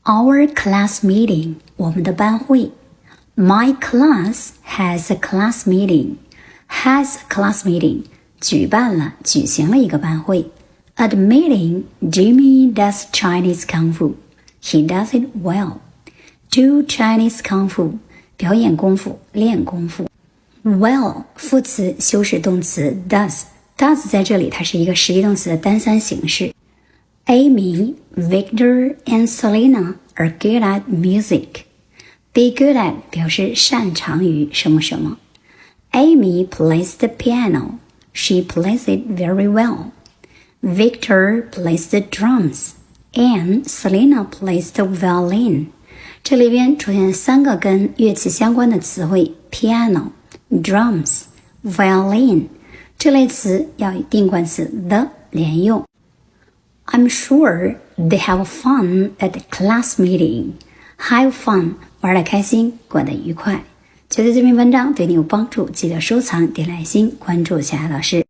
Our class meeting, 我们的班会。My class has a class meeting. Has a class meeting, 举行了一个班会。At the meeting, Jimmy does Chinese Kung Fu. He does it well. Do Chinese Kung Fu, 表演功夫，练功夫。Well, 副词修饰动词 does 在这里它是一个实义动词的单三形式。Amy, Victor, and Selena are good at music. Be good at 表示擅长于什么什么。Amy plays the piano. She plays it very well. Victor plays the drums. And Selena plays the violin. 这里边出现三个跟乐器相关的词汇 piano, drums, violin. 这类词要与定冠词 the 连用。I'm sure they have fun at the class meeting. Have fun, 玩得开心，过得愉快。觉得这篇文章对你有帮助，记得收藏、点爱心、关注小艾老师。